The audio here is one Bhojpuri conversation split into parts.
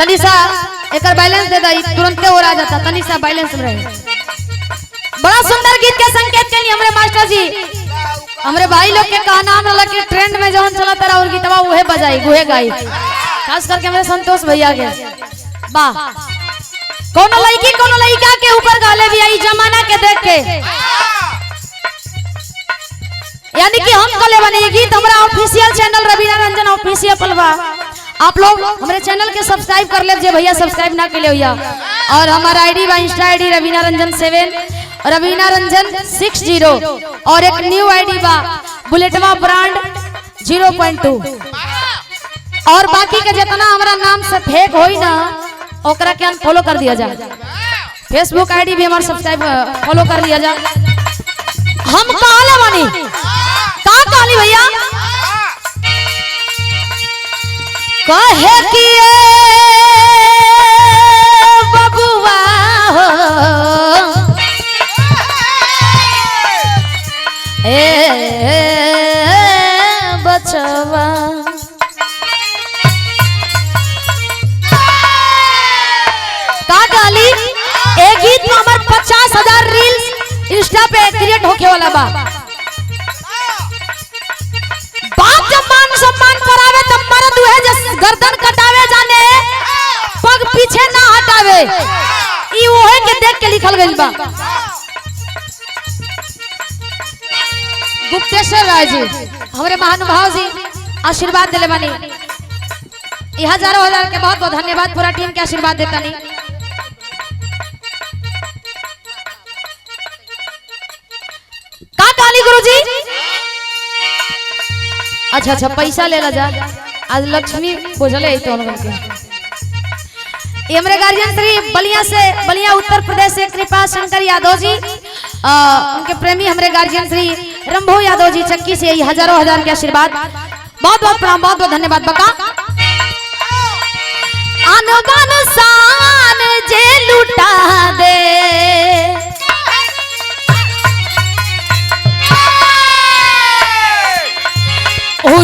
तनिसा एक बैलेंस दे दी तुरंत और आ जाता, तनिसा बैलेंस रहे। बड़ा सुंदर गीत के संकेत के लिए हमारे मास्टर जी हमारे भाई लोग के कहा नाम रहा कि ट्रेंड में जौन चला तारा और गीतवा उहे बजाई उहे गाई, खास करके हमारे संतोष भैया के। वाह कोनो लड़की कोनो लड़का के ऊपर गाले भी आई जमाना के देख के, यानी कि हम कले बने गीत हमारा official channel Raveena Ranjan official पलवा। आप लोग हमारे चैनल के सब्सक्राइब कर ले भैया, सब्सक्राइब ना के लिए भैया। और हमारा आईडी बा इंस्टा आईडी रवीना रंजन 7 रवीना रंजन 60 और एक न्यू आईडी बा बुलेटवा ब्रांड 0.2। और बाकी के जितना हमारा नाम से फेक होई ना ओकरा के फॉलो कर दिया जा, फेसबुक आईडी भी हमारा सब्सक्राइब फॉलो कर दिया जा। हम कहले बानी का कहली भैया कहे कि बबुआ हो बचवा का गाली ए गीत में हमार 50,000 रील्स इंस्टा पे क्रिएट होके वाला बा। बाप जब मान सम्मान करावे तब मर्द है जस गर्दन कटावे जाने पग पीछे ना हटावे, ई ओहे के देख के लिखल गइल बा। गुप्तेश्वर राय जी हमारे महानुभाव जी आशीर्वाद दिले बानी, ये हजारों हजार के बहुत बहुत धन्यवाद, पूरा टीम के आशीर्वाद देता नहीं। का काली गुरुजी अच्छा अच्छा पैसा ले ला जा, आज लक्ष्मी पूजले तो के ये हमारे गार्जियन श्री बलिया से बलिया उत्तर प्रदेश से कृपा शंकर यादव जी, उनके प्रेमी हमारे गार्जियन श्री रंभो यादव जी चक्की से हजारों हजार के आशीर्वाद, बहुत बहुत प्रणाम, बहुत बहुत धन्यवाद। बका अनबन शान जे लुटा दे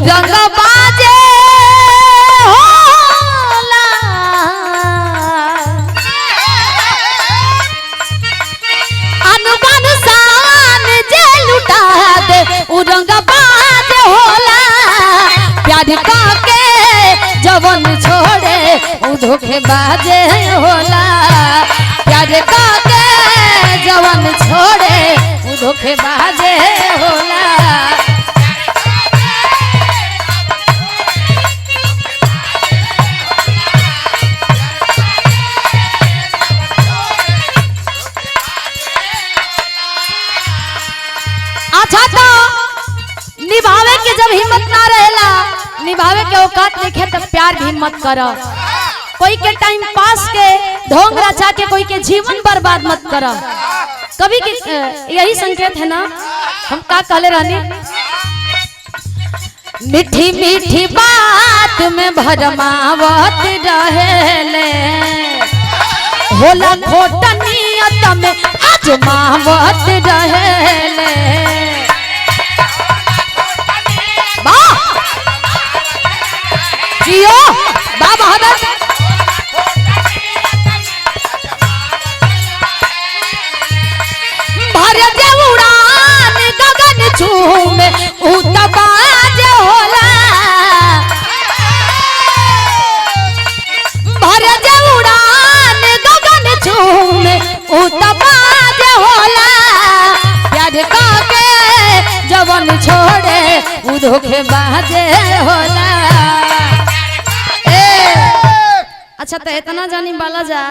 रंग बाजे होला अनबन शान जे लुटा दे रंग बाजे होला, प्यार काके जवन छोड़े धोखे बाजे होला, प्यार काके जवन छोड़े धोखे बाजे होला। अच्छा तो निभावे के जब हिम्मत ना रहेला, निभावे के औकात देखे तब प्यार भी मत करो, कोई के टाइम पास के ढोंग रचा के कोई के जीवन बर्बाद मत करो। कभी के यही संकेत है ना, हम का कहले रहनी मीठी मीठी बात में भरमावत रहेले, होला खोट नियत में आजमावत रहेले। जियो बाबा हदर भर दे उड़ान गगन झूमे उतबाज होला, भर दे उड़ान गगन झूमे उतबाज होला, प्यार काके जवन छोड़े उ धोखेबाज होला। अच्छा तो इतना जानी बाला जा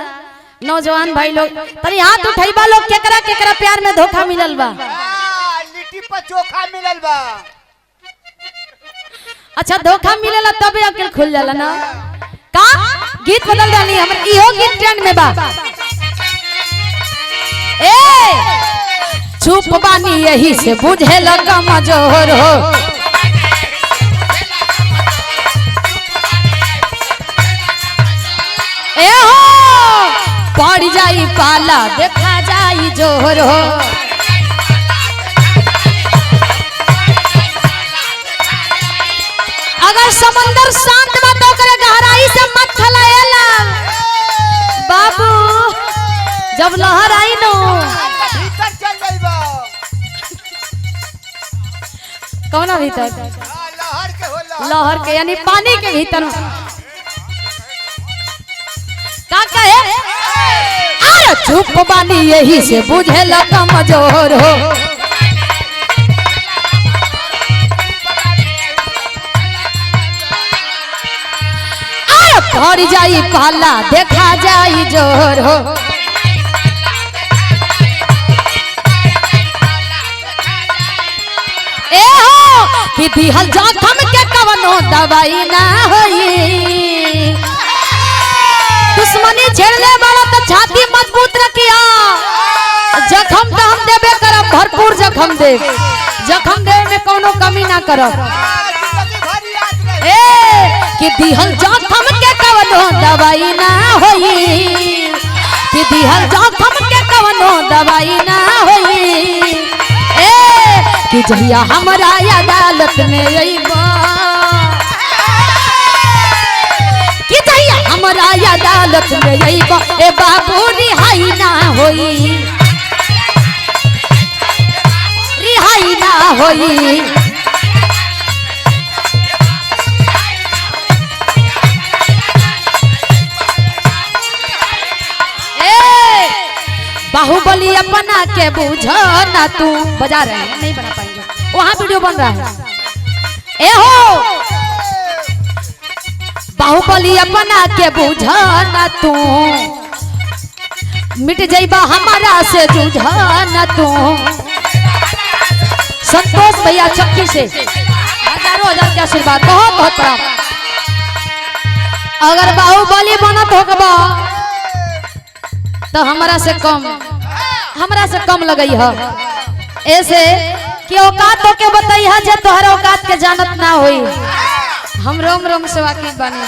नौजवान भाई लोग तनी हाथ उठाइबा लोग केकरा केकरा प्यार में धोखा मिलल बा, लिट्टी पर चोखा मिलल बा। अच्छा धोखा मिलेला तबे अकेल खुल जाला ना। का गीत बदल डाली हमर इहो गीत ट्रेंड में बा। ए चुप बानी यही से बुझे लगा मजोर हो, ए हो पड़ जाई पाला देखा जाई जोर हो। अगर समंदर शांत बा तो करे गहराई से मत खलाएला। जब लहर आई नो भीतर चल जाइबा। कौन भीतर लहर के होला। लहर के यानी पानी के भीतर का कहे अरे चुप बानी यही से बुझे ल कमजोर हो अरे पड़ जाई पाला देखा जाई जोर हो ए हो कि दिहल जखम के कवनो दवाई ना होई दुश्मनी छेड़ले वाला तो छाती मजबूत रखिया जखम तो हम देबे करब भरपूर जखम दे जखम दे में कोनो कमी ना करब जिंदगी भर याद रहे। ए कि दिहल जखम के कवनो दवाई ना होई कि दिहल जखम के कवनो दवाई ना होई ए कि जहिया हमरा अदालत में अइबा कि जहिया हमरा अदालत में अइबा ए बाबू रिहाई ना होई रिहाई ना होई बाहुबली अपना के बुझो ना तू बजा रहे हैं नहीं बना पाएंगे वहां वीडियो बन रहा है ए हो बाहुबली अपना के बुझो ना तू मिट जाइबा हमारा से जूझो ना तू संतोष भैया चक्की से हजारों हजार के आशीर्वाद बहुत बहुत प्रणाम अगर बाहुबली बनत होगा तो हमरा से कम लगई है ऐसे कि औकात के बताई है जे तोहर औकात के जानत ना होई हम रोम रोम से वाकिफ बने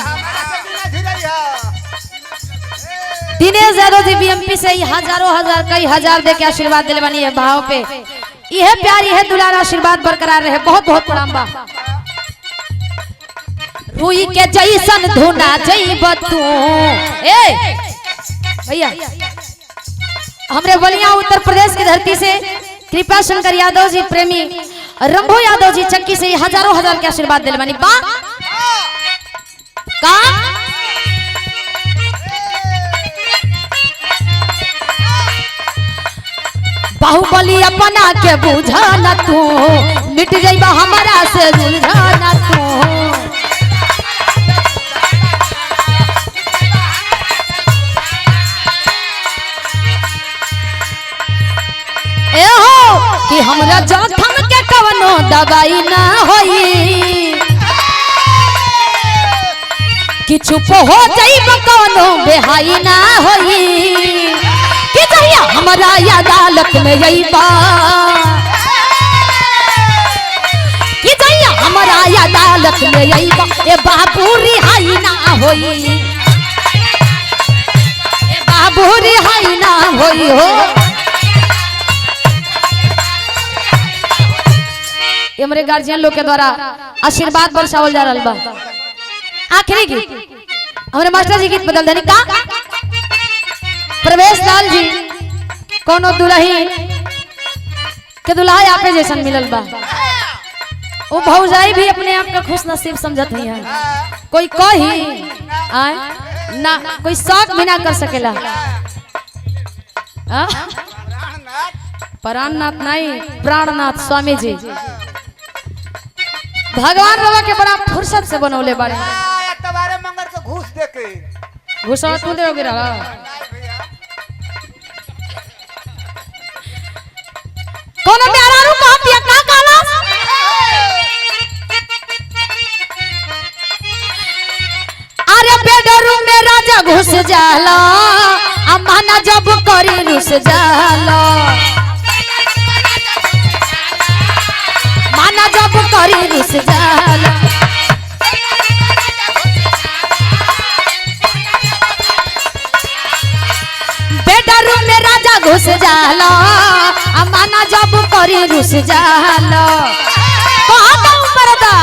दिनेश यादव जी बीएमपी से हजारों हजार कई हजार दे के आशीर्वाद दिले बनी है भाव पे यह प्यार यह दुलार आशीर्वाद बरकरार रहे बहुत बहुत प्रणाम बा रुई के जैसन धुना जइब तू ए भैया हमरे बलिया उत्तर प्रदेश की धरती से कृपा शंकर यादव जी प्रेमी रंभो यादव जी चक्की से हजारों हजार के आशीर्वाद दिल बनी बा का बाहुबली अपना के बुझा न तू मिट जाइबा हमारा से जुझा न तू कि हमरा जखम के कवनो दवाई ना होई कि चुप हो जाइब कवनो बेहाई ना होई कि जहिया हमरा अदालत में अइबा कि जहिया हमरा अदालत में अइबा ए बाबू रिहाई ना होई ए बाबू रिहाई ना होई हो ये हमारे गार्जियन लोग के द्वारा आशीर्वाद बरसावल जा रहा बा आखिरी गीत हमारे मास्टर जी गीत बदल देनी का प्रवेश लाल जी कोनो दुल्ही के दुल्हा आपे जैसन मिलल बा वो भौजाई भी अपने आप का खुश नसीब समझत नहीं है कोई कही आए ना कोई शौक भी ना कर सकेला प्राणनाथ नहीं प्राणनाथ स्वामी जी भगवान बाबा के बड़ा फुर्सत से बनौले बारे तुम्हारे मंगर के घूस देके घुसा तू दे गिरा कौन प्यारा रू कहां पिया का काला अरे बेडरूम में राजा घुस जाला अम्मा जब करी रुस जाला माना जब करी रुस जाला बेडरूम में राजा घुस जाला माना जब करी रुस जाला पर्दा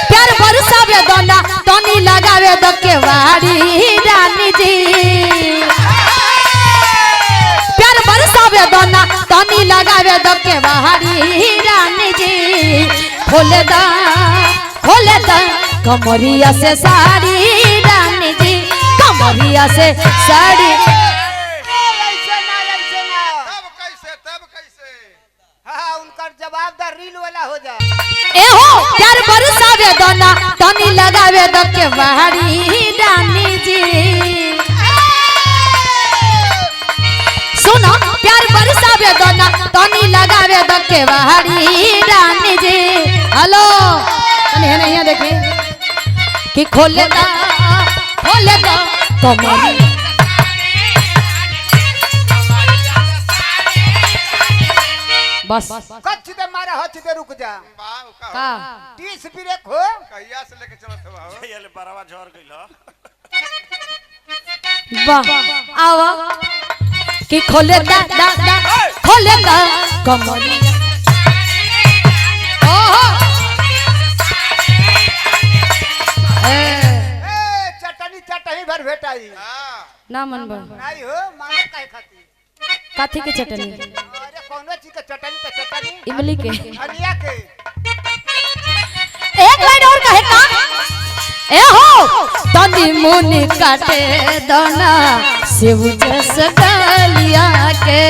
प्यार बरसावे दोना तनी लगावे द के वाड़ी रानी जी दोना तनी लगावे दो के बाहरी रानी जी खोले दा कमरिया से साड़ी रानी जी कमरिया से साड़ी ऐसे ना तब कैसे हाँ उनका जवाबदार रील वाला हो जा ए हो प्यार बरसावे दोना तनी लगावे दो के बाहरी रानी जी सुनो प्यार बरसावे दोना तनी लगावे दो के बाहरी रानी जी हेलो तनी है नहीं देखे कि खोले दा कमरिया बस कच्छ दे मारा हच दे रुक जा का 30 ब्रेक हो कहिया से लेके चलत हो ये ले बराबर झड़ गइल ह वाह आवा कि खोले दा कमरिया ओहो चटनी भर भेटाई हां ना मन बा नहीं हो मानो काहे खाती काथी के चटनी अरे कौनो चीज के चटनी तो चटनी इमली के धनिया के एक लाइन और कहे का ए हो तनी मुनी काटे दाना सेव जस डालिया के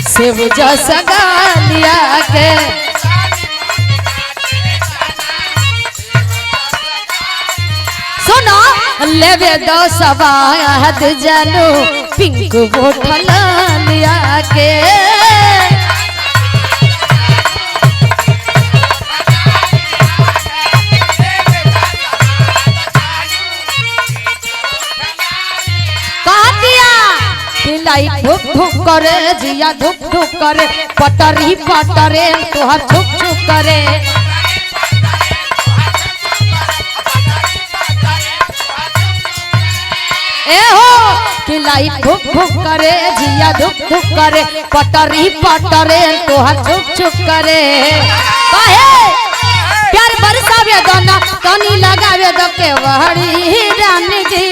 सेव जस डालिया के सुनो लेवे दो सवाद जानू पिंक बोतल लिया के लाई धुक धुक करे जिया धुक धुक करे पटरी पटरे तुहार छुक छुक करे ए हो कि लाई धुक धुक करे जिया धुक धुक करे पटरी पटरे तुहार छुक छुक करे काहे प्यार बरसावे दोना तनी लगावे दो के वहड़ी रानी जी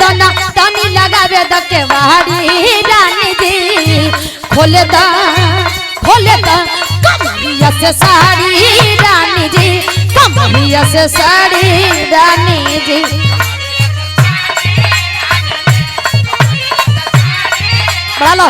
दोना तनी लगावे द के बाहरी रानी जी खोले दा कमरिया से साड़ी रानी जी कमरिया से साड़ी रानी जी बढ़ा लो